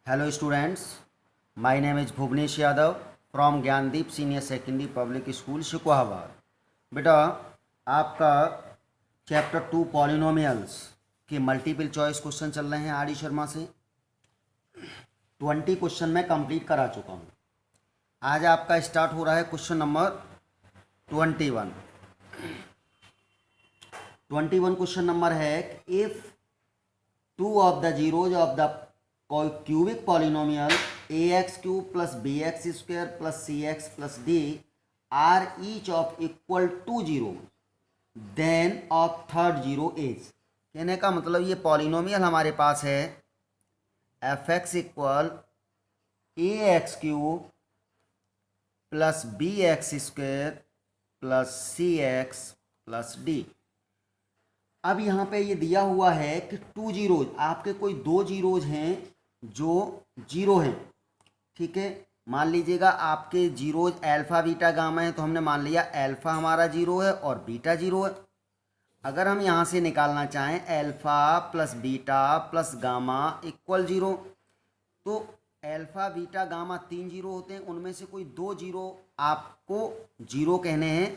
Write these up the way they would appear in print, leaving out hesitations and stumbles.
Hello students, my name is Bhuvnesh Yadav from Gyandeep senior secondary public school Shikohabad. बेटा आपका chapter 2 polynomials के multiple choice question चल रहे हैं आर डी शर्मा से। 20 क्वेश्चन मैं कंप्लीट करा चुका हूँ। आज आपका स्टार्ट हो रहा है क्वेश्चन नंबर 21। 21 क्वेश्चन नंबर है if two of the zeros of the cubic polynomial ax cube plus bx square plus cx plus d are each of equal to zero then of third zero is. कहने का मतलब ये polynomial हमारे पास है fx equal ax cube plus bx square plus cx plus d। अब यहाँ पे ये दिया हुआ है कि टू जीरोज, आपके कोई दो जीरोज हैं जो जीरो हैं, ठीक है। मान लीजिएगा आपके जीरोज अल्फ़ा बीटा गामा है, तो हमने मान लिया अल्फ़ा हमारा जीरो है और बीटा जीरो है। अगर हम यहाँ से निकालना चाहें alpha plus beta plus gamma equal zero, तो अल्फ़ा बीटा गामा तीन जीरो होते हैं, उनमें से कोई दो जीरो आपको जीरो कहने हैं।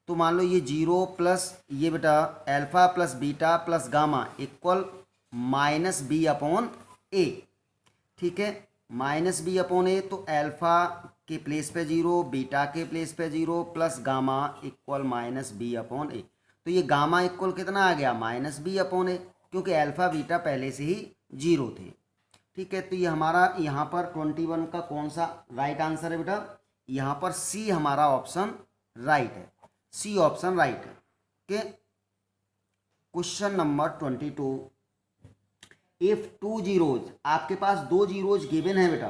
तो मान लो ये जीरो प्लस ये बेटा alpha plus beta plus gamma equal minus B upon A, ठीक है। माइनस बी अपॉन ए, तो अल्फ़ा के प्लेस पे जीरो, बीटा के प्लेस पे zero plus gamma equal minus B upon A. तो ये गामा इक्वल कितना आ गया माइनस बी अपॉन ए, क्योंकि अल्फ़ा बीटा पहले से ही जीरो थे, ठीक है। तो ये हमारा यहाँ पर 21 का कौन सा राइट आंसर है बेटा? यहाँ पर सी हमारा ऑप्शन राइट है, सी ऑप्शन राइट है के। Question number 22 if two zeros, आपके पास दो जीरोज गिवन है बेटा।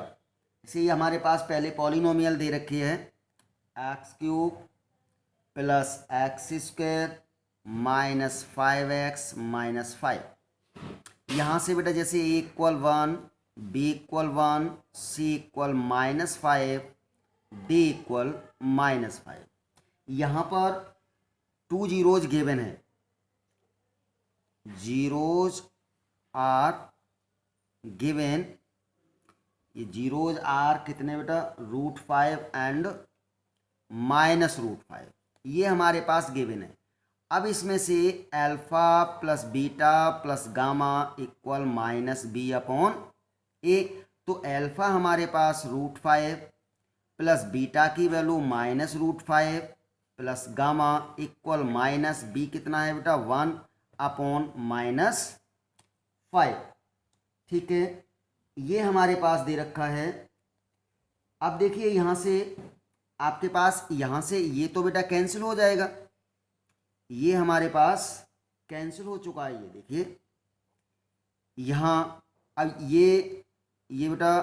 इसे हमारे पास पहले पॉलिनोमियल दे रखी है x cube plus x square minus 5x minus 5। यहाँ से बेटा जैसे A equal 1, B equal 1, C equal minus 5, D equal minus 5। यहाँ पर टू जीरोज गिवन है, जीरोज आर गिवन। ये जीरोज आर कितने बेटा? √5 एंड माइनस √5, ये हमारे पास गिवन है। अब इसमें से alpha plus beta plus gamma equal minus B upon A. तो अल्फ़ा हमारे पास √5 प्लस बीटा की value minus √5 plus gamma equal minus B कितना है बेटा? 1 अपॉन माइनस 5, ठीक है। ये हमारे पास दे रखा है। अब देखिए यहाँ से आपके पास, यहाँ से ये तो बेटा कैंसिल हो जाएगा, ये हमारे पास कैंसिल हो चुका है। ये देखिए यहाँ अब ये बेटा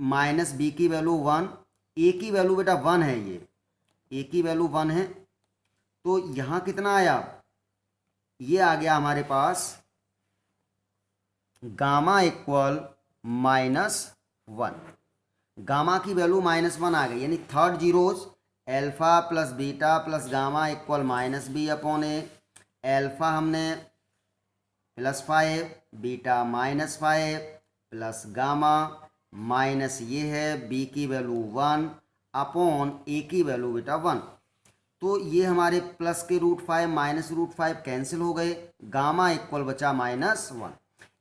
माइनस बी की वैल्यू 1, ए की वैल्यू बेटा 1 है, ये ए की वैल्यू 1 है। तो यहाँ कितना आया? ये आ गया हमारे पास गामा इक्वल -1। गामा की वैल्यू -1 आ गई, यानी third zeros alpha plus beta plus gamma equal minus B upon A. Alpha हमने +5, बीटा -5 प्लस गामा माइनस ये है बी की वैल्यू 1 अपॉन ए की वैल्यू बेटा 1। तो ये हमारे प्लस के √5 माइनस √5 कैंसिल हो गए, गामा इक्वल बचा -1।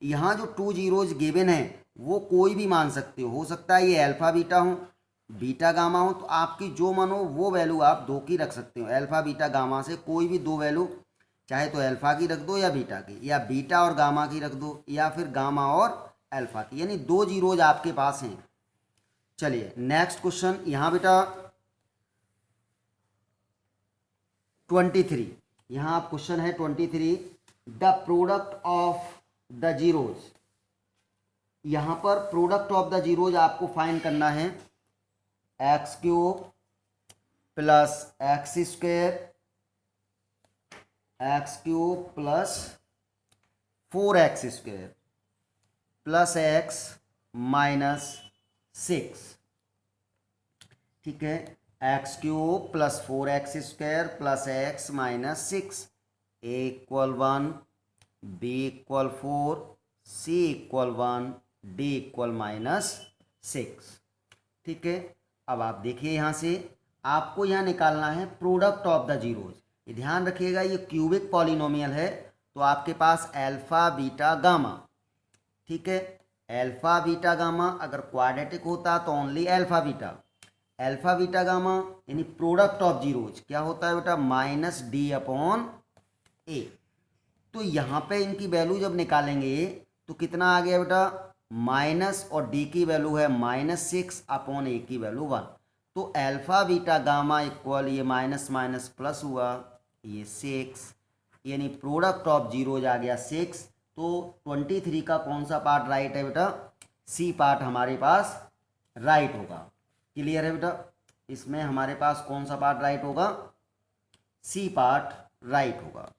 यहाँ जो टू जीरोज गिवन है वो कोई भी मान सकते हो सकता है ये अल्फ़ा बीटा हो, बीटा गामा हो, तो आपकी जो मन हो वो वैल्यू आप दो की रख सकते हो। अल्फ़ा बीटा गामा से कोई भी दो वैल्यू, चाहे तो अल्फ़ा की रख दो या बीटा की, या बीटा और गामा की रख दो, या फिर गामा और अल्फ़ा की, यानी दो जीरोज आपके पास हैं। चलिए नेक्स्ट क्वेश्चन, यहाँ बेटा 23, यहाँ आप क्वेश्चन है 23 the product of the zeros. यहाँ पर प्रोडक्ट ऑफ द जीरोज आपको फाइंड करना है x cube plus x square, x cube plus 4x square plus x minus 6, ठीक है। X cube plus 4x square plus x minus 6, ए equal 1, B equal 4, सी equal 1, d equal -6। ठीक है, अब आप देखिए यहाँ से आपको यहाँ निकालना है प्रोडक्ट ऑफ द जीरोज। ये ध्यान रखिएगा, ये क्यूबिक पॉलिनोमियल है तो आपके पास अल्फा बीटा गामा। ठीक है, अल्फा बीटा गामा अगर क्वाड्रेटिक होता तो only alpha beta. Alpha beta gamma यानी प्रोडक्ट ऑफ जीरोज क्या होता है बेटा, -d/a। तो यहाँ पे इनकी वैल्यू जब निकालेंगे तो कितना आ गया बेटा, माइनस और d की वैल्यू है -6/a की वैल्यू 1। तो अल्फा बीटा गामा इक्वल ये माइनस माइनस प्लस हुआ ये 6, यानी प्रोडक्ट ऑफ जीरोज आ गया 6। तो 23 का कौन सा पार्ट राइट है बेटा, सी पार्ट हमारे पास राइट होगा। क्लियर है बेटा, इसमें हमारे पास कौन सा पार्ट राइट होगा, सी पार्ट राइट होगा।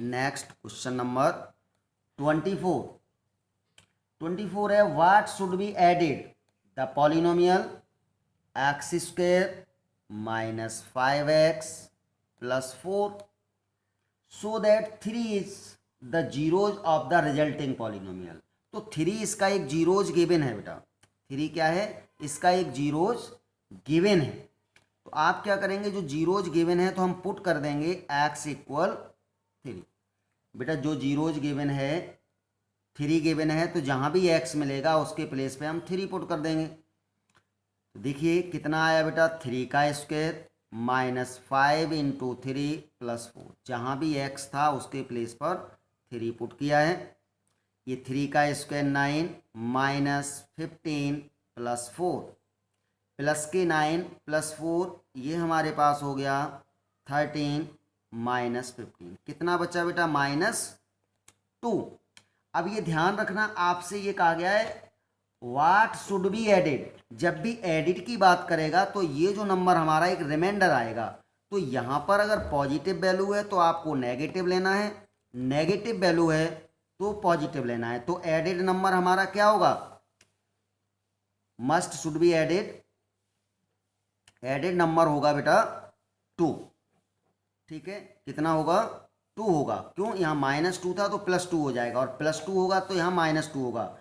नेक्स्ट क्वेश्चन नंबर 24 है, what should be added the polynomial x² - 5x + 4 so that 3 is the zeros of the resulting polynomial। तो 3 इसका एक जीरोज गिवन है बेटा, 3 क्या है, इसका एक जीरोज गिवन है। तो आप क्या करेंगे, जो जीरोज गिवन है तो हम पुट कर देंगे x = 3। बेटा जो जीरोज गिवन है 3 गिवन है तो जहाँ भी x मिलेगा उसके प्लेस पे हम 3 पुट कर देंगे। तो देखिए कितना आया बेटा, 3 का स्क्वायर -5 × 3 + 4। जहाँ भी x था उसके प्लेस पर 3 पुट किया है। ये 3 का स्क्वायर 9 -15 + 4 प्लस के 9 + 4 ये हमारे पास हो गया 13 -15। कितना बचा बेटा, -2। अब ये ध्यान रखना, आपसे ये कहा गया है व्हाट शुड बी एडेड। जब भी एडिड की बात करेगा तो ये जो नंबर हमारा एक रिमाइंडर आएगा, तो यहाँ पर अगर पॉजिटिव वैल्यू है तो आपको नेगेटिव लेना है, नेगेटिव वैल्यू है तो पॉजिटिव लेना है। तो एडेड नंबर हमारा क्या होगा, must should be added, added number होगा बेटा 2। ठीक है, कितना होगा, 2 होगा। क्यों, यहाँ -2 था तो +2 हो जाएगा, और +2 होगा तो यहाँ -2 होगा।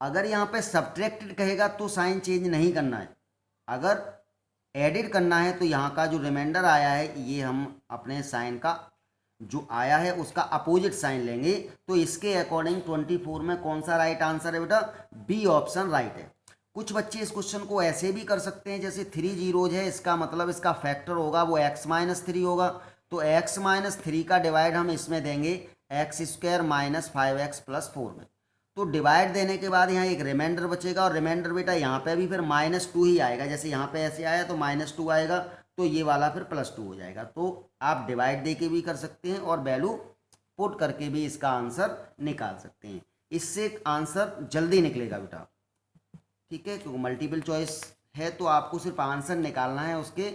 अगर यहाँ पे सब्ट्रैक्टेड कहेगा तो साइन चेंज नहीं करना है, अगर एडिड करना है तो यहाँ का जो रिमाइंडर आया है ये हम अपने साइन का जो आया है उसका अपोजिट साइन लेंगे। तो इसके अकॉर्डिंग 24 में कौन सा राइट आंसर है बेटा, बी ऑप्शन राइट है। कुछ बच्चे इस क्वेश्चन को ऐसे भी कर सकते हैं, जैसे 3 जीरोज है, इसका मतलब इसका फैक्टर होगा वो x - 3 होगा। तो x - 3 का डिवाइड हम इसमें देंगे x² - 5x + 4 में। तो डिवाइड देने के बाद यहाँ एक रिमाइंडर बचेगा, और रिमाइंडर बेटा यहाँ पे भी फिर -2 ही आएगा। जैसे यहाँ पे ऐसे आया तो -2 आएगा, तो ये वाला फिर +2 हो जाएगा। तो आप डिवाइड दे के भी कर सकते हैं और वैल्यू पुट करके भी इसका आंसर निकाल सकते हैं। इससे आंसर जल्दी निकलेगा बेटा। ठीक है, क्योंकि मल्टीपल चॉइस है तो आपको सिर्फ आंसर निकालना है, उसके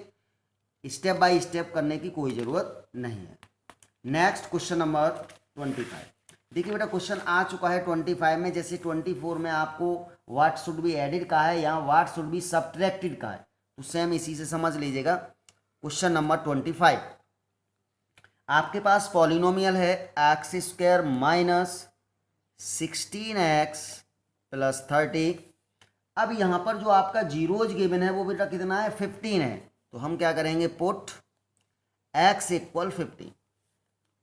स्टेप बाय स्टेप करने की कोई ज़रूरत नहीं है। Next question number 25। देखिए बेटा क्वेश्चन आ चुका है 25 में, जैसे 24 में आपको व्हाट शुड बी एडिड का है, यहाँ व्हाट शुड बी सब्ट्रैक्टेड का है, तो सेम इसी से समझ लीजिएगा। क्वेश्चन नंबर 25, आपके पास पॉलिनोमियल है x² - 16x + 30। अब यहाँ पर जो आपका जीरोज गिवन है वो बेटा कितना है, 15 है। तो हम क्या करेंगे, पुट x = 15।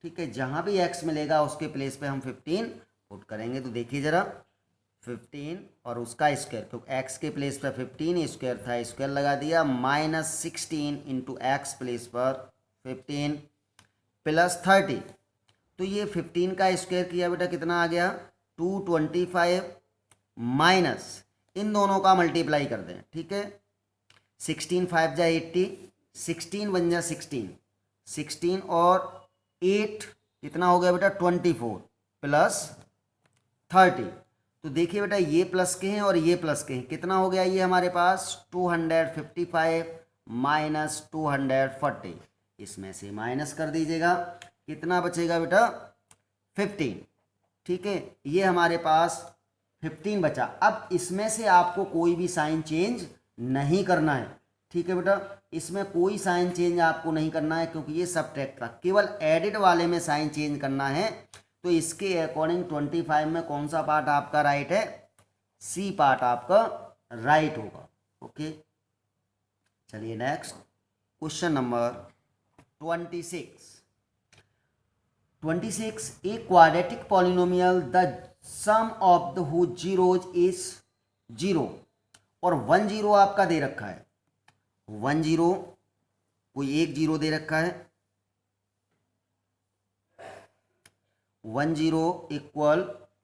ठीक है, जहाँ भी x मिलेगा उसके प्लेस पे हम 15 पुट करेंगे। तो देखिए ज़रा 15 और उसका स्क्वायर, क्योंकि x के प्लेस पर 15 स्क्वायर था, स्क्वायर लगा दिया, -16 × x प्लेस पर 15 + 30। तो ये 15 का स्क्वायर किया बेटा कितना आ गया, 225 माइनस इन दोनों का मल्टीप्लाई कर दें। ठीक है, 16 5 जा 80, 16 1 जा 16, 16 और 8 कितना हो गया बेटा 24 + 30। तो देखिए बेटा ये प्लस के हैं और ये प्लस के हैं, कितना हो गया ये हमारे पास 255 - 240। इसमें से माइनस कर दीजिएगा, कितना बचेगा बेटा 15। ठीक है, ये हमारे पास 15 बचा। अब इसमें से आपको कोई भी साइन चेंज नहीं करना है। ठीक है बेटा, इसमें कोई साइन चेंज आपको नहीं करना है क्योंकि ये सब्ट्रैक्ट था, केवल एडिड वाले में साइन चेंज करना है। तो इसके अकॉर्डिंग 25 में कौन सा पार्ट आपका राइट है? सी पार्ट आपका राइट होगा। ओके, चलिए next question number 26। 26, a quadratic polynomial the sum of the whose zeros is 0 और 1 0 आपका दे रखा है। 1 0 कोई एक जीरो दे रखा है, 1 0 इक्वल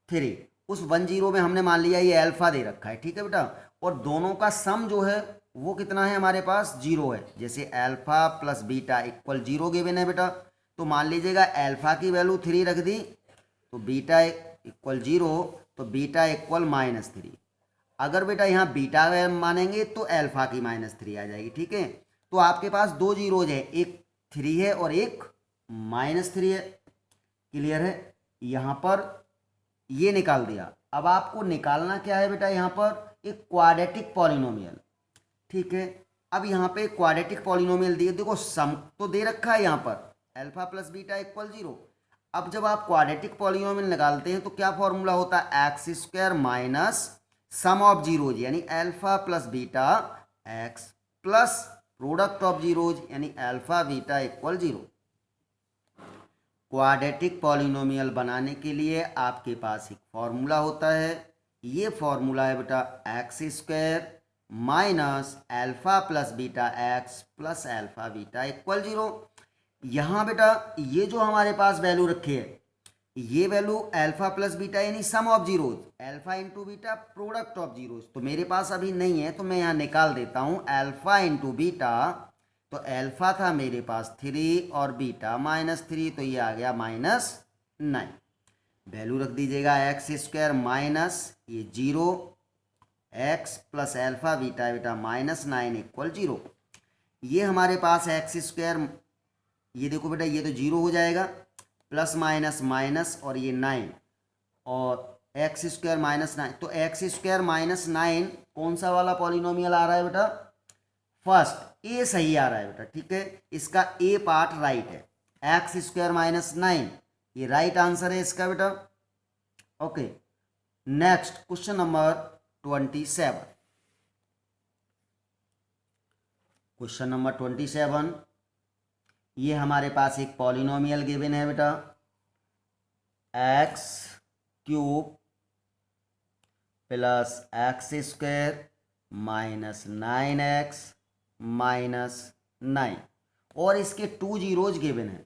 3। उस 1 0 में हमने मान लिया ये अल्फा दे रखा है, ठीक है बेटा, और दोनों का सम जो है वो कितना है हमारे पास? 0 है। जैसे alpha plus beta equal 0 given है बेटा, तो मान लीजिएगा अल्फा की वैल्यू 3 रख दी तो बीटा इक्वल 0, तो बीटा इक्वल -3। अगर बेटा यहाँ बीटा मानेंगे तो अल्फा की -3 आ जाएगी, ठीक है। तो आपके पास दो जीरोज है, एक 3 है और एक -3 है। क्लियर है? यहाँ पर ये निकाल दिया। अब आपको निकालना क्या है बेटा? यहाँ पर एक क्वाड्रेटिक पॉलिनोमियल, ठीक है। अब यहाँ पे क्वाड्रेटिक पॉलिनोमियल दिए, देखो सम तो दे रखा है यहाँ पर अल्फा प्लस बीटा इक्वल 0। अब जब आप क्वाड्रेटिक पॉलिनोमियल निकालते हैं तो क्या फॉर्मूला होता है? X square minus sum of zeros यानी alpha plus beta x plus product of zeros यानी alpha beta equal 0। Quadratic polynomial बनाने के लिए आपके पास एक फॉर्मूला होता है, ये फॉर्मूला है बेटा x square minus alpha plus beta x plus alpha beta equal 0। यहाँ बेटा ये जो हमारे पास वैल्यू रखी है, ये वैल्यू अल्फा प्लस बीटा यानी sum of zeros, alpha into beta product of zeros, तो मेरे पास अभी नहीं है तो मैं यहाँ निकाल देता हूँ अल्फा इंटू बीटा। तो अल्फा था मेरे पास 3 और बीटा -3, तो ये आ गया -9। वैल्यू रख दीजिएगा एक्स स्क्वायर माइनस ये 0 एक्स प्लस अल्फा बीटा बेटा -9 इक्वल 0। ये हमारे पास एक्स स्क्वायर, ये देखो बेटा ये तो 0 हो जाएगा, प्लस माइनस माइनस और ये 9 और एक्स स्क्वायर -9, तो एक्स स्क्वायर -9 कौन सा वाला पॉलिनोमियल आ रहा है बेटा? फर्स्ट ए सही आ रहा है बेटा, ठीक है। इसका ए पार्ट राइट है, एक्स स्क्वायर -9 ये राइट आंसर है इसका बेटा। Okay, next question number 27। Question number 27, ये हमारे पास एक पॉलिनोमियल गिवन है बेटा x cube plus x square minus 9x -9 और इसके 2 जीरोज गिवन है,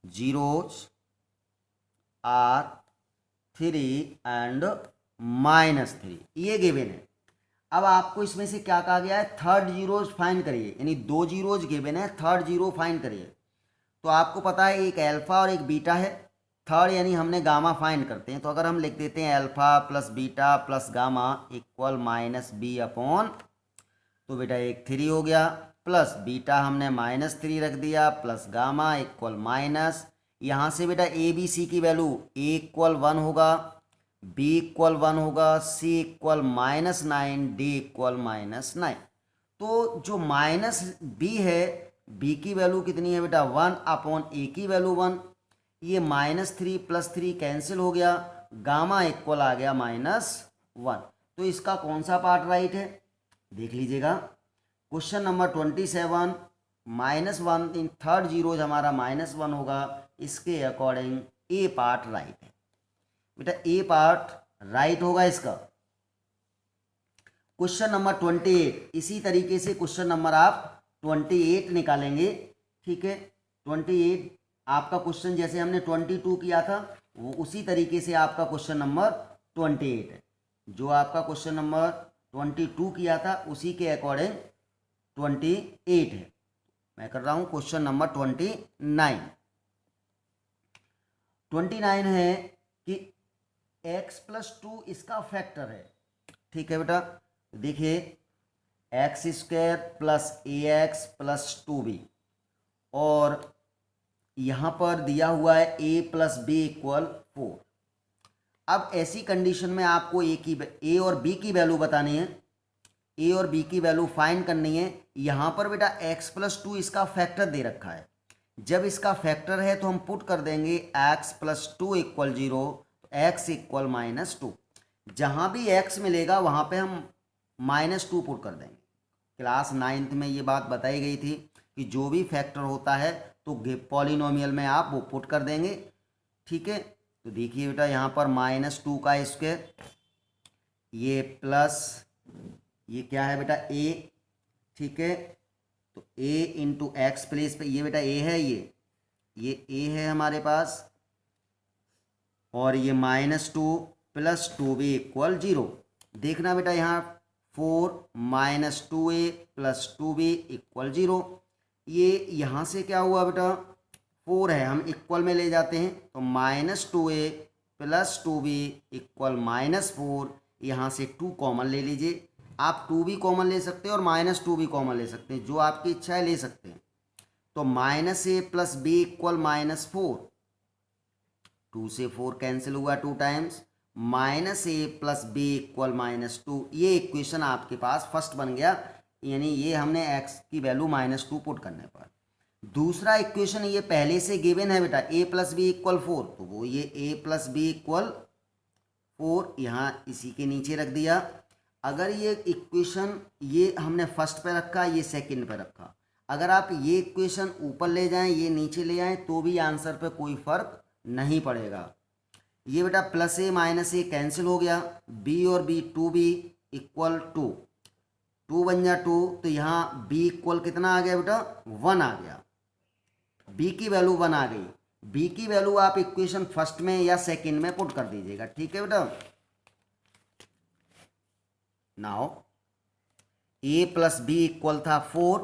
जीरोज आर 3 एंड -3 ये गिवन है। अब आपको इसमें से क्या कहा गया है? थर्ड जीरोज फाइंड करिए, यानी 2 जीरोज गिवन है, थर्ड जीरो फाइंड करिए। तो आपको पता है एक अल्फा और एक बीटा है, थर्ड यानी हमने गामा फाइंड करते हैं। तो अगर हम लिख देते हैं alpha plus beta plus gamma equal -b upon, तो बेटा एक 3 हो गया, प्लस बीटा हमने -3 रख दिया प्लस गामा इक्वल माइनस, यहाँ से बेटा ए बी सी की वैल्यू a इक्वल 1 होगा, b इक्वल 1 होगा, c इक्वल -9, d इक्वल -9। तो जो -b है, b की वैल्यू कितनी है बेटा? 1 अपॉन a की वैल्यू 1, ये -3 प्लस 3 कैंसिल हो गया, गामा इक्वल आ गया -1। तो इसका कौन सा पार्ट राइट है? देख लीजिएगा question number 27, -1 in third zeros हमारा -1 होगा, इसके अकॉर्डिंग ए पार्ट राइट है बेटा, ए पार्ट राइट होगा इसका। क्वेश्चन नंबर 28, इसी तरीके से क्वेश्चन नंबर आप 28 निकालेंगे, ठीक है। 28 आपका क्वेश्चन जैसे हमने 22 किया था वो उसी तरीके से आपका क्वेश्चन नंबर 28 है, जो आपका क्वेश्चन नंबर 22 किया था उसी के अकॉर्डिंग 28 है। मैं कर रहा हूं क्वेश्चन नंबर 29 है कि x+2 इसका फैक्टर है, ठीक है बेटा। देखिए x² plus ax plus 2b और यहाँ पर दिया हुआ है a प्लस b इक्वल 4। अब ऐसी कंडीशन में आपको a और b की वैल्यू बतानी है, a और b की वैल्यू फाइंड करनी है। यहाँ पर बेटा x+2 इसका फैक्टर दे रखा है, जब इसका फैक्टर है तो हम पुट कर देंगे x प्लस 2 इक्वल 0, तो x इक्वल -2। जहाँ भी x मिलेगा वहाँ पे हम -2 पुट कर देंगे। क्लास 9th में ये बात बताई गई थी कि जो भी फैक्टर होता है तो पॉलिनोमियल में आप वो पुट कर देंगे। ठीक है, तो देखिए बेटा यहाँ पर -2 का स्क्वायर, ये प्लस, ये क्या है बेटा a। ठीक है, तो a इंटू एक्स प्लेस पे, ये बेटा a है, ये a है हमारे पास, और ये -2 प्लस 2b इक्वल 0। देखना बेटा यहाँ 4 -2a प्लस 2b इक्वल 0। ये यहाँ से क्या हुआ बेटा, 4 है, हम इक्वल में ले जाते हैं तो -2a प्लस 2b इक्वल -4। यहाँ से 2 कॉमन ले लीजिए, आप 2 भी कॉमन ले सकते हैं और -2 भी कॉमन ले सकते हैं, जो आपकी इच्छा है ले सकते हैं। तो -a प्लस b इक्वल -4, 2 से 4 कैंसिल हुआ 2 times, -a plus b equal -2। ये इक्वेशन आपके पास फर्स्ट बन गया, यानी ये हमने x की वैल्यू -2 पुट करने पर। दूसरा इक्वेशन ये पहले से गिवन है बेटा, a प्लस बी इक्वल 4, तो वो ये a प्लस बी इक्वल 4 यहाँ इसी के नीचे रख दिया। अगर ये इक्वेशन ये हमने फर्स्ट पे रखा, ये सेकंड पे रखा, अगर आप ये इक्वेशन ऊपर ले जाएं, ये नीचे ले आएं, तो भी आंसर पे कोई फर्क नहीं पड़ेगा। ये बेटा plus a minus a cancel हो गया, b और b 2b इक्वल 2, 2 बन जा 2, तो यहाँ b इक्वल कितना आ गया बेटा, 1 आ गया। b की वैल्यू 1 आ गई। b की वैल्यू आप इक्वेशन फर्स्ट में या सेकंड में पुट कर दीजिएगा। ठीक है बेटा, now a plus b equal था 4,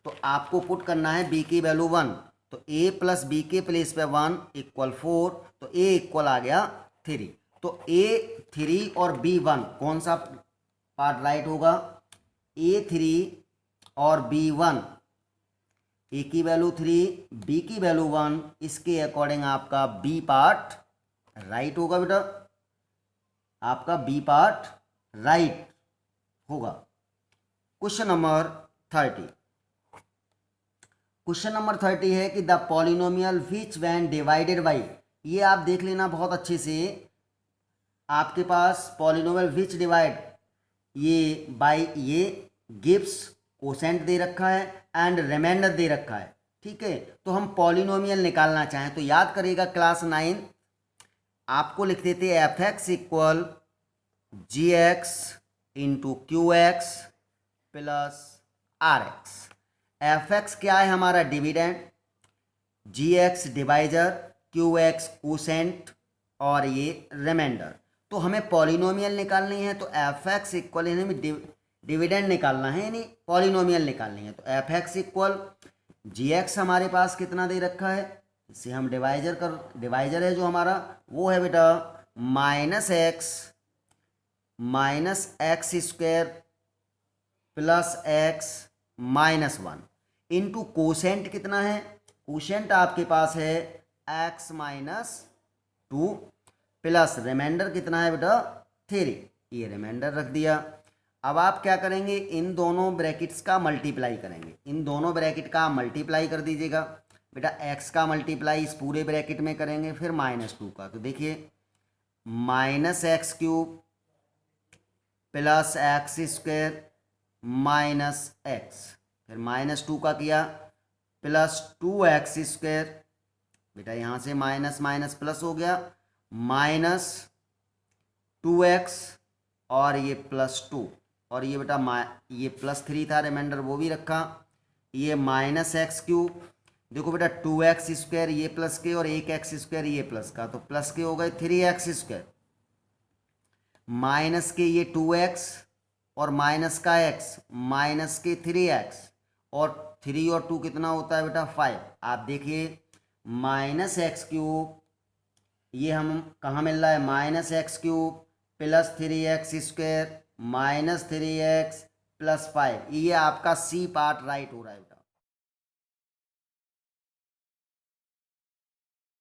तो आपको पुट करना है b की वैल्यू 1, तो a प्लस b के प्लेस पे 1 इक्वल 4, तो a इक्वल आ गया 3। तो a 3 और b 1, कौन सा पार्ट राइट होगा, a 3 और b 1, a की वैल्यू 3, b की वैल्यू 1, इसके अकॉर्डिंग आपका b पार्ट राइट होगा बेटा, आपका b पार्ट राइट होगा। क्वेश्चन नंबर 30, क्वेश्चन नंबर 30 है कि the polynomial which when divided by, ये आप देख लेना बहुत अच्छे से, आपके पास पॉलिनोमियल विच डिवाइड ये बाई ये गिव्स कोसेंट दे रखा है एंड रिमाइंडर दे रखा है। ठीक है, तो हम पॉलिनोमियल निकालना चाहें तो याद करिएगा क्लास 9 आपको लिख देते F X equal G X into Q X plus R X. F X क्या है हमारा dividend, G X divisor, Q X quotient और ये रिमाइंडर। तो हमें पॉलिनोमियल निकालनी है, तो एफ एक्स इक्वल हमें डिविडेंड निकालना है, यानी पॉलिनोमियल निकालनी है। तो F X equal G X हमारे पास कितना दे रखा है, इसे हम डिवाइजर है जो हमारा वो है बेटा minus x square plus x -1 into quotient कितना है, कोसेंट आपके पास है x -2 प्लस रिमाइंडर कितना है बेटा 3, ये रिमाइंडर रख दिया। अब आप क्या करेंगे, इन दोनों ब्रैकेट्स का मल्टीप्लाई करेंगे, इन दोनों ब्रैकेट का मल्टीप्लाई कर दीजिएगा बेटा। x का मल्टीप्लाई इस पूरे ब्रैकेट में करेंगे, फिर -2 का, तो देखिए -x³ plus x square -x, फिर -2 का किया प्लस 2x स्क्वायर, बेटा यहाँ से माइनस माइनस प्लस हो गया, -2x और ये +2, और ये बेटा ये +3 था रिमाइंडर वो भी रखा, ये -x³, देखो बेटा 2x स्क्वायर ये प्लस के और 1x स्क्वायर ये प्लस का, तो प्लस के हो गए 3x स्क्वायर, माइनस के ये 2x और माइनस का x, माइनस के 3x, और 3 और 2 कितना होता है बेटा 5। आप देखिए -x³ ये हम कहाँ मिल रहा है, -x³ plus 3x square -3x plus 5, ये आपका सी पार्ट राइट हो रहा है।